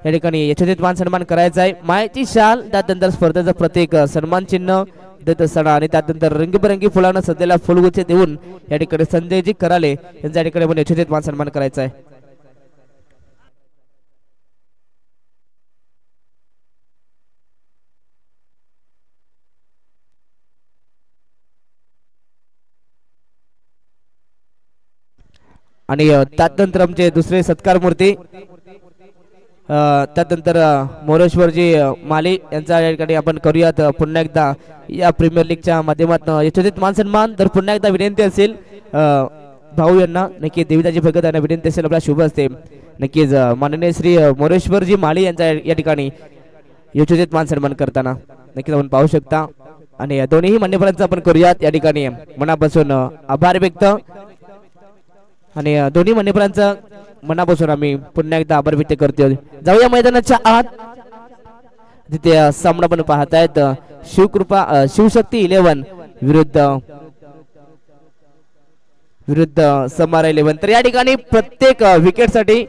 या ठिकाणी यशोचित मान सन्मान करायचा आहे. मायची शाल त्यानंतर स्पर्धेचं प्रत्येक सन्मान चिन्ह देत असताना आणि त्यानंतर रंगीबेरंगी फुलांना सध्याला फुलगुच्छ देऊन या ठिकाणी संजयजी कराले यांच्या या ठिकाणी आपण यशोचित मान सन्मान करायचा आहे. आणि त्यानंतर आमचे दुसरे सत्कार मूर्ती त्यानंतर मोरेश्वरजी माली यांचा या ठिकाणी आपण करूयात पुन्हा एकदा या प्रीमियर लीगच्या माध्यमातून यशोचित मान सन्मान. तर पुन्हा एकदा विनंती असेल भाऊ यांना नक्की देविदाजी भगत यांना विनंती असेल आपल्या शुभ असते नक्कीच माननीय श्री मोरेश्वरजी माली यांचा या ठिकाणी यशोचित मान सन्मान करताना नक्कीच आपण पाहू शकता. आणि दोन्ही मान्यवरांचा आपण करूयात या ठिकाणी मनापासून आभार व्यक्त आणि दोन्ही मान्यवरांचा मनापासून आम्ही पुन्हा एकदा आभार व्यक्त करतो. जाऊया मैदानाच्या आत तिथे सामना पण पाहतायत शिवकृपा शिवशक्ती 11 विरुद्ध समारा 11. तर या ठिकाणी प्रत्येक विकेट साठी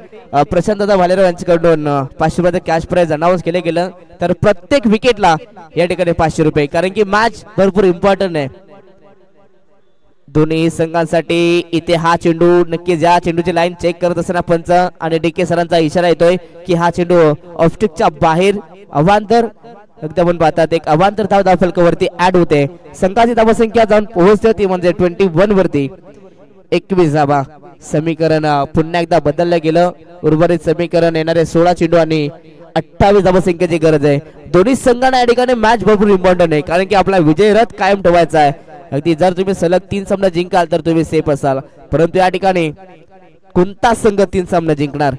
प्रशांतदादा भालेराव यांच्याकडून 500 रुपये कॅश प्राइज अनाउन्स केले गेलं. तर प्रत्येक विकेटला या ठिकाणी 500 रुपये कारण की मॅच भरपूर इम्पॉर्टंट आहे दोन्ही संघांसाठी. इथे हा चेंडू नक्की ज्या चेंडूची लाईन चेक करत असताना पंच आणि डीके सरांचा इशारा येतोय की हा चेंडू ऑफस्टिकच्या बाहेर अवांतर एकदम पाहतात एक अवांतर धाव फलकावरती ऍड होते. संघाची धावसंख्या जाऊन पोहोचते ती म्हणजे 21 वरती 21 धावा. समीकरण पुन्हा एकदा बदललं गेलं. उर्वरित समीकरण येणारे 16 चेंडू आणि 28 धावसंख्येची गरज आहे. दोन्ही संघांना या ठिकाणी मॅच भरपूर इम्पॉर्टंट आहे कारण की आपला विजय रथ कायम ठेवायचा आहे. अगदी जर तुम्ही सलग 3 सामने जिंकाल तर तुम्ही सेफ असाल परंतु या ठिकाणी कोणता संघ 3 सामने जिंकणार.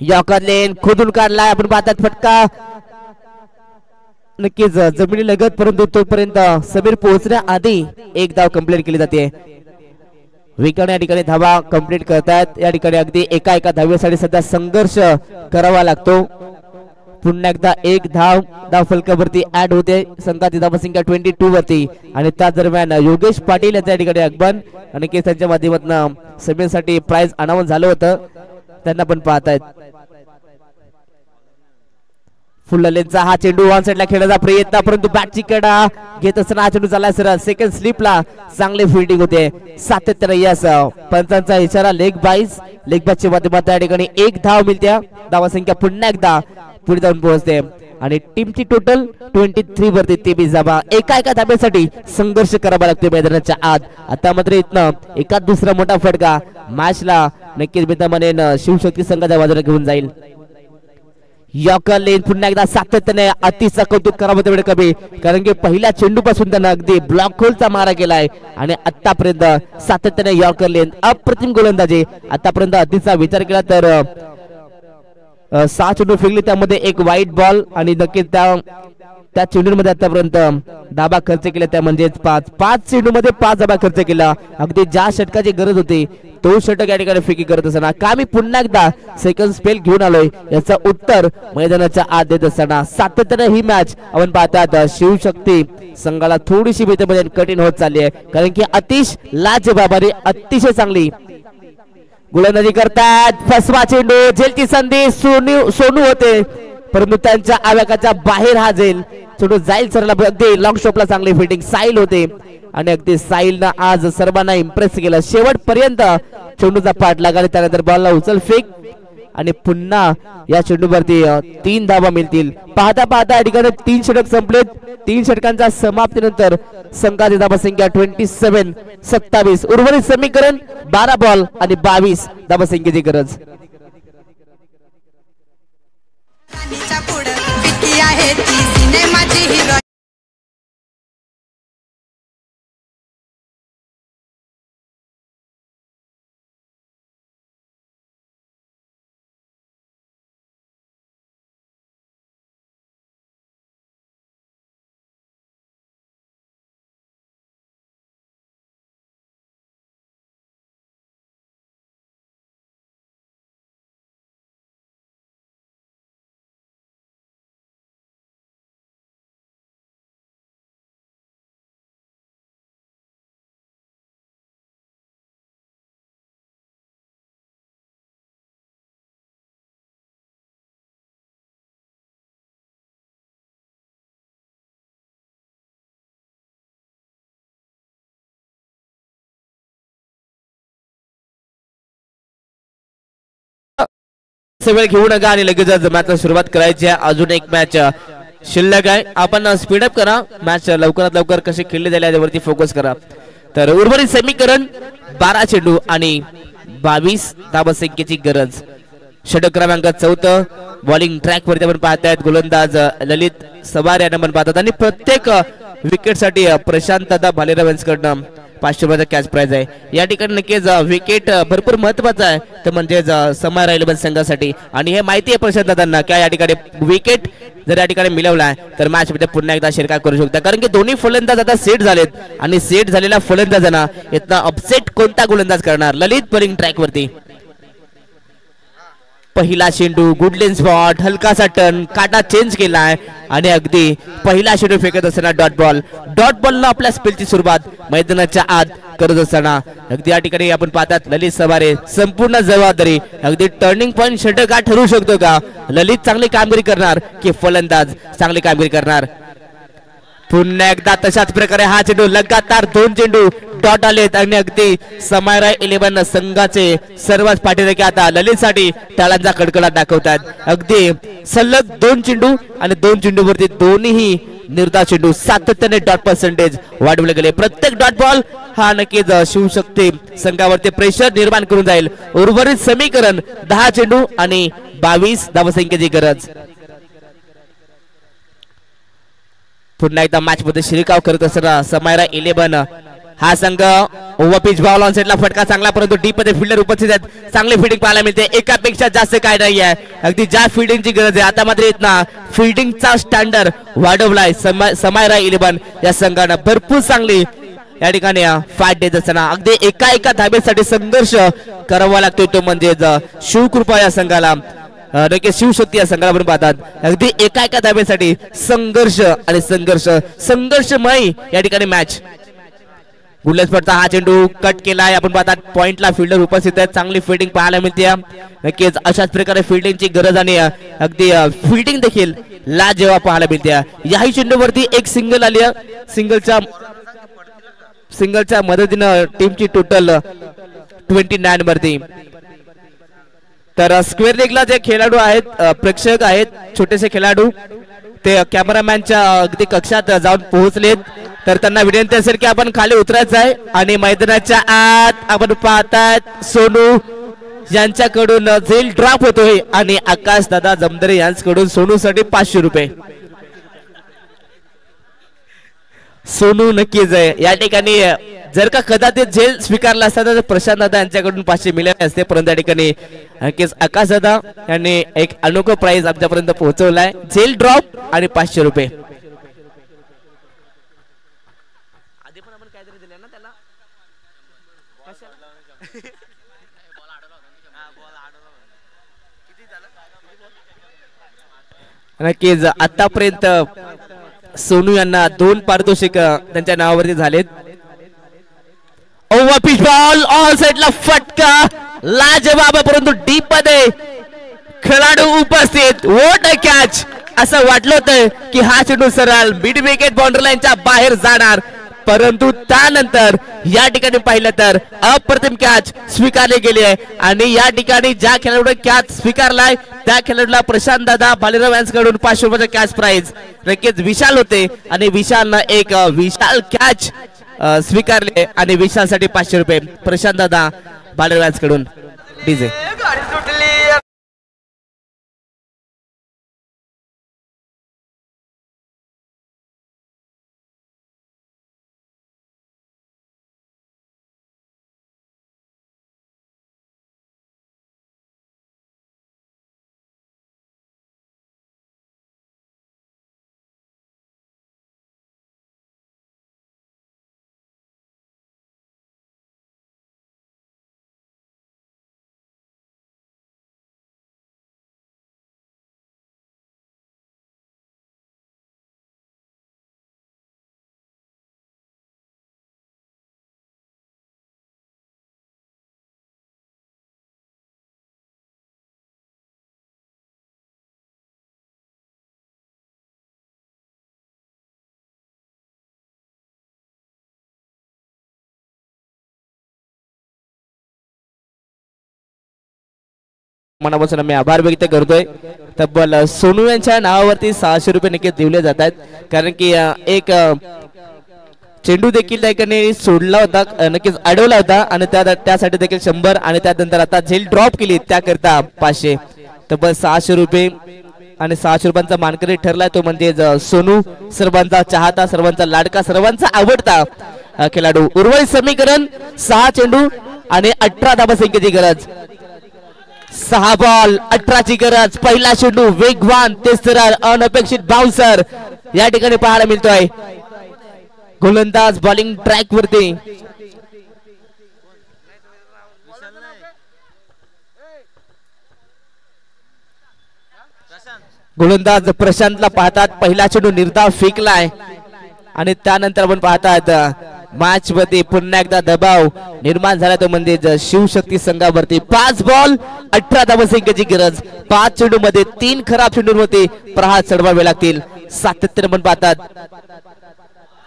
यॉर्कर लेन खोदून काढलाय आपण पाहतात फटका नक्कीच जमिनी लगत परंतु तोपर्यंत समीर पोहोचण्या आधी एक धाव कंप्लीट केली जाते. विकेट या ठिकाणी धावा कंप्लीट करतात. या ठिकाणी अगदी एका धावेसाठी सध्या संघर्ष करावा लागतो. पुन्हा एकदा एक धाव फलकावरती ऍड होते. संघाची धावसंख्या 22 वरती आणि त्या दरम्यान योगेश पाटील यांच्या या ठिकाणी आगमन आणि त्यांच्या माध्यमातून समीरसाठी प्राइज अनाउन्स झालं होतं त्यांना पण पाहतायत. फुललेंचा हा चेंडू वन साइडला खेळण्याचा प्रयत्न परंतु बॅटची कडा घेत असताना हा चेंडू झाला सर सेकंड स्लिपला चांगली फिल्डिंग होते. सातत्याने यस पंचांचा इशारा लेग बायच्या माध्यमातून या ठिकाणी एक धाव मिळते. धावसंख्या पुन्हा एकदा पुढे जाऊन पोहोचते आणि टीमची टोटल 23 वरती 23 धावा. एका धाब्यासाठी संघर्ष करावा लागतो मैदानाच्या आत. आता मात्र इथनं एका दुसरा मोठा फटका मॅचला नक्कीच बेतामाने शिवशक्ती संघाच्या बाजूला घेऊन जाईल. यॉर्कर लेन पुन्हा एकदा सातत्याने अतिशय कौतुक करावं तेवढे कमी कारण की पहिल्या चेंडू पासून त्यांना अगदी ब्लॉक होलचा मारा केलाय आणि आतापर्यंत सातत्याने यॉर्कर लेन अप्रतिम गोलंदाजी. आतापर्यंत अतिचा विचार केला तर 6 चेंडू फेकले त्यामध्ये एक वाईट बॉल आणि नक्कीच त्या चेंडूमध्ये आतापर्यंत धाबा खर्च केला त्या म्हणजेच 5 चेंडूमध्ये 5 धाबा खर्च केला. अगदी ज्या षटकाची गरज होती तो षटक या ठिकाणी फेकी करत असताना का मी पुन्हा एकदा सेकंड स्पेल घेऊन आलोय याचं उत्तर मैदानाच्या आत देत असताना सातत्याने ही मॅच आपण पाहतात शिवशक्ती संघाला थोडीशी भीतीमध्ये कठीण होत चालली आहे कारण की अतिश लाजबाबारी अतिशय चांगली गोलंदाजी करतात. फसवा चेंडू झेलची संधी सोनू होते परंतु त्यांच्या आव्याकाच्या बाहेर हा झेल चेंडू जाईल सरला अगदी लॉंग शॉपला चांगली फिल्डिंग साईल होते आणि अगदी साईलनं आज सर्वांना इम्प्रेस केलं. शेवटपर्यंत चेंडूचा पाठ लागला आणि त्यानंतर बॉलला उचल फेक आणि पुन्हा या चेंडूवरती 3 धावा मिळतील. पाहता पाहता या ठिकाणी 3 षटक संपलेत. 3 षटकांच्या समाप्तीनंतर संघाची धावसंख्या 27 उर्वरित समीकरण 12 बॉल आणि 22 धावसंख्येची गरज. जास्त वेळ घेऊ नका आणि लगेचच मॅचला सुरुवात करायची आहे. अजून एक मॅच शिल्लक आहे. आपण स्पीडअप करा. मॅच लवकरात लवकर कशी खेळली जाईल यावरती फोकस करा. तर उर्वरित समीकरण 12 चेंडू आणि 22 धावसंख्येची गरज. षटक क्रमांक 4 बॉलिंग ट्रॅक वरती आपण पाहतायत. गोलंदाज ललित सवार यांना आपण पाहतात आणि प्रत्येक विकेट साठी प्रशांत दादा भालेराव यांच्याकडनं 500 रुपयाचा कॅश प्राइज आहे. या ठिकाणी नक्कीच विकेट भरपूर महत्वाचा आहे तर म्हणजेच समार इलेव्हन संघासाठी आणि हे माहिती आहे प्रशांत दादांना की या ठिकाणी विकेट जर या ठिकाणी मिळवला तर मॅच मध्ये पुन्हा एकदा शिरकाव करू शकता. कारण की दोन्ही फलंदाज आता सेट झालेत आणि सेट झालेल्या फलंदाजांना इथं अपसेट कोणता गोलंदाज करणार. ललित बॉलिंग ट्रॅक वरती पहिला चेंडू गुडलेन स्पॉट हलकासा टर्न काटा चेंज केलाय आणि अगदी पहिला चेंडू फेकत असताना डॉट बॉलला आपल्या स्पेलची सुरुवात मैदानाच्या आत करत असताना अगदी या ठिकाणी आपण पाहतात ललित सवारे संपूर्ण जबाबदारी अगदी टर्निंग पॉइंट षटक हा ठरू शकतो का. ललित चांगली कामगिरी करणार की फलंदाज चांगली कामगिरी करणार. पुन्हा एकदा तशाच प्रकारे हा चेंडू लगातार 2 चेंडू डॉट आलेत आणि अगदी समायरा 11 संघाचे सर्वच पाठीराखे आता ललित साठी टाळ्यांचा कडकडाट दाखवतात. अगदी सलग 2 चेंडू आणि 2 चेंडूवरती दोन्ही निर्धार चेंडू सातत्याने डॉट पर्सेंटेज वाढवले गेले. प्रत्येक डॉट बॉल हा नक्कीच शिवशक्ती संघावरती प्रेशर निर्माण करून जाईल. उर्वरित समीकरण 10 चेंडू आणि 22 धावसंख्येची गरज. पुन्हा एकदा मॅच मध्ये शिरकाव करत असताना समायरा 11 हा संघ ओव्हर पिच बॉल ऑन साइडला फटका चांगला परंतु डीप मध्ये फिल्डर उपस्थित आहेत. चांगली फिल्डिंग पाहायला मिळते. एकापेक्षा जास्त काय नाही आहे. अगदी ज्या फिल्डिंगची गरज आहे आता मात्र इथना फिल्डिंगचा स्टँडर्ड वाढवलाय समायरा 11 या संघानं भरपूर चांगली या ठिकाणी फाईट देत असताना अगदी एका धाब्यासाठी संघर्ष करावा लागतोय तो म्हणजे शिवकृपा या संघाला नक्कीच शिवशक्ती या संघाला आपण पाहतात. अगदी एका धाब्यासाठी संघर्ष आणि संघर्षमय या ठिकाणी मॅच. गुडलेस पडता हा चेंडू कट केलाय आपण पाहतात. पॉइंटला फिल्डर उपस्थित आहेत. चांगली फिल्डिंग पाहायला मिळते. नक्कीच अशाच प्रकारे फिल्डिंगची गरज आणि अगदी फिल्डिंग देखील लाजवाब पाहायला मिळते. याही चेंडूवरती एक सिंगल आली. सिंगलच्या मदतीनं टीमची टोटल 29 वरती. तर स्क्वेअर लेगला जे खेळाडू आहेत प्रेक्षक आहेत छोटेसे खेळाडू ते कॅमेरामॅनच्या अगदी कक्षात जाऊन पोहोचलेत तर त्यांना विनंती असेल की आपण खाली उतरायचं आहे आणि मैदानाच्या आत आपण पाहतात सोनू यांच्याकडून झेल ड्रॉप होतोय आणि आकाश दादा जमदरे यांच्याकडून सोनूसाठी 500 रुपये. सोनू नक्कीच आहे या ठिकाणी. जर का कदाचित झेल स्वीकारला असता तर प्रशांत दादा यांच्याकडून 500 मिळाले असते परंतु या ठिकाणी नक्कीच आकाश दादा यांनी एक अनोखा प्राइज आमच्यापर्यंत पोहोचवलाय. झेल ड्रॉप आणि 500 रुपये. नक्कीच आतापर्यंत सोनू यांना 2 पारितोषिक त्यांच्या नावावरती झालेत. ओव्हर पिच बॉल ऑल साइडला फटका लाजवाब परंतु डीप मध्ये खेळाडू उपस्थित. What a catch. असं वाटलं होतं की हा चेंडू सरळ मिड विकेट बाउंड्री लाईनच्या बाहेर जाणार परंतु त्यानंतर या ठिकाणी पाहिलं तर अप्रतिम कॅच स्वीकारली गेली आहे आणि या ठिकाणी ज्या खेळाडूने कॅच स्वीकारलाय त्या खेळाडूला प्रशांत दादा भालेराव यांच्याकडून 500 रुपयाचा कॅच प्राइज. नक्कीच विशाल होते आणि विशालनं एक विशाल कॅच स्वीकारले आणि विशालसाठी 500 रुपये प्रशांत दादा भालेराव यांच्याकडून. डीजे मनापासून आम्ही आभार व्यक्त करतोय. तब्बल सोनू यांच्या नावावरती 600 रुपये नक्कीच दिले जात आहेत, कारण की एक चेंडू देखील त्या ठिकाणी सोडला होता, नक्कीच अडवला होता आणि त्यासाठी देखील 100 आणि त्यानंतर आता झेल ड्रॉप केली त्याकरता 500. तब्बल 600 रुपये आणि 600 रुपयांचा मानकरी ठरलाय तो म्हणजे सोनू, सर्वांचा चाहता, सर्वांचा लाडका, सर्वांचा आवडता खेळाडू. उर्वरित समीकरण 6 चेंडू आणि 18 धावसंख्येची गरज. 6 बॉल 18 ची गरज. पहिला चेंडू वेगवान, तेसरा अनपेक्षित बाउन्सर या ठिकाणी पाहायला मिळतोय. गोलंदाज बॉलिंग ट्रॅक वरती. गोलंदाज प्रशांतला पाहतात. पहिला चेंडू निर्धाव फेकलाय आणि त्यानंतर आपण पाहतात मॅच मध्ये पुन्हा एकदा दबाव निर्माण झाला तो म्हणजे शिवशक्ती संघावरती. 5 बॉल 18 धावसंख्येची गरज. 5 चेंडू मध्ये 3 खराब चेंडूंवरती प्रहार चढवावे लागतील. सातत्याने आपण पाहतात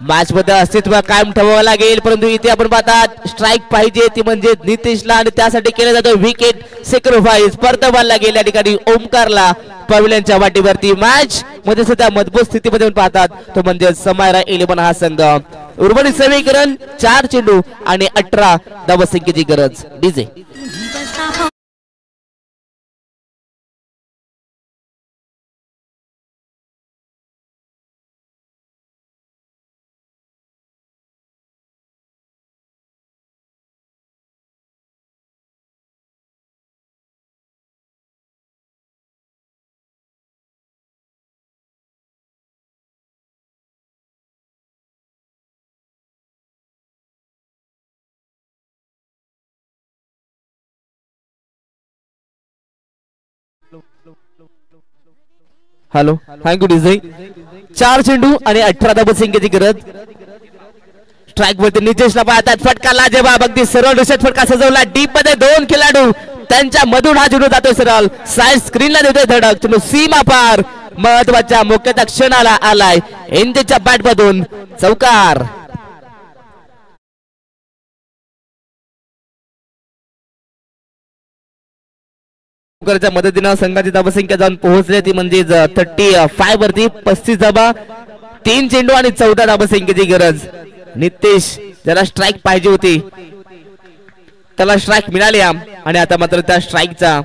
मॅच मध्ये अस्तित्व कायम ठेवावं लागेल, परंतु इथे आपण पाहतात स्ट्राईक पाहिजे ती म्हणजे नितेशला आणि त्यासाठी केलं जातं विकेट सॅक्रिफाईस. परतवायला लागेल या ठिकाणी ओमकारला पवेलियनच्या वाटीवरती. मॅच मध्ये सध्या मजबूत स्थितीमध्ये पाहतात तो म्हणजे समायरा 11 हा संघ. उर्वरित समीकरण 4 चेंडू आणि 18 धावसंख्येची गरज. DJ hello, thank you DJ. 4 चेंडू आणि 18 धावसंख्येची गरज. स्ट्राईक वरती नितेशला पाहतात. फटका लाजवाब, अगदी सरळ रेषेत फटका सजवला. डीप मध्ये 2 खेळाडू त्यांच्या मधून हा चेंडू जातोय सरळ. साइड स्क्रीनला देतोय धडक. चेंडू सीमा पार. महत्वाच्या मुख्यतः क्षणाला आलाय. एनजेच्या बॅट मधून चौकार. मदतीनं संघाची धावसंख्या जाऊन पोहोचली ती म्हणजे 35 वरती. 35 धावा, 3 चेंडू आणि 14 धावसंख्येची गरज. नितेश ज्याला स्ट्राईक पाहिजे होती त्याला स्ट्राईक मिळाली आणि आता मात्र त्या स्ट्राईकचा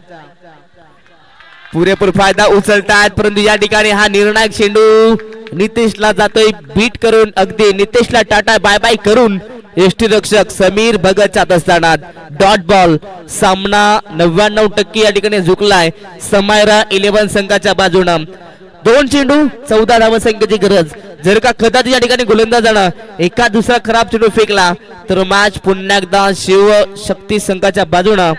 पुरेपूर फायदा उचलतात, परंतु या ठिकाणी हा निर्णायक चेंडू नितेशला जातोय बीट करून. अगदी नितेशला टाटा बाय बाय करून यष्टी रक्षक समीर भगतच्या असताना डॉट बॉल. सामना 99% या ठिकाणी झुकलाय समायरा 11 संघाच्या बाजूनं. 2 चेंडू 14 धावसंख्येची गरज. जर का कदाचित या ठिकाणी गोलंदाजानं एका दुसरा खराब चेंडू फेकला तर मॅच पुन्हा एकदा शिवशक्ती संघाच्या बाजूनं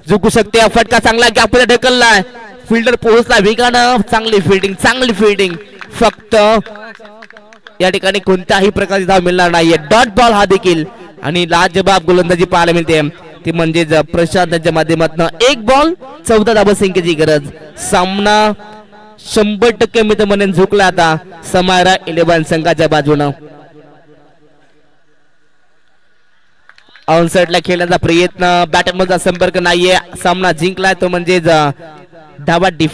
झुकू शकते. फटका चांगला गॅपमध्ये ढकललाय. फिल्डर पोहोचला वेगानं. चांगली फिल्डिंग. फक्त या ठिकाणी कोणत्याही प्रकारची धाव मिळणार नाहीये. डॉट बॉल हा देखील आणि लाजबाब गोलंदाजी पाहायला मिळते ती म्हणजे प्रशांत यांच्या माध्यमातून. 1 बॉल 14 धावसंख्येची गरज. सामना 100% मी तर म्हणेन झुकला आता समायरा 11 संघाच्या बाजूनं. ऑनसाइडला खेळण्याचा प्रयत्न, बॅटमधला संपर्क नाहीये. सामना जिंकलाय तो म्हणजे धावा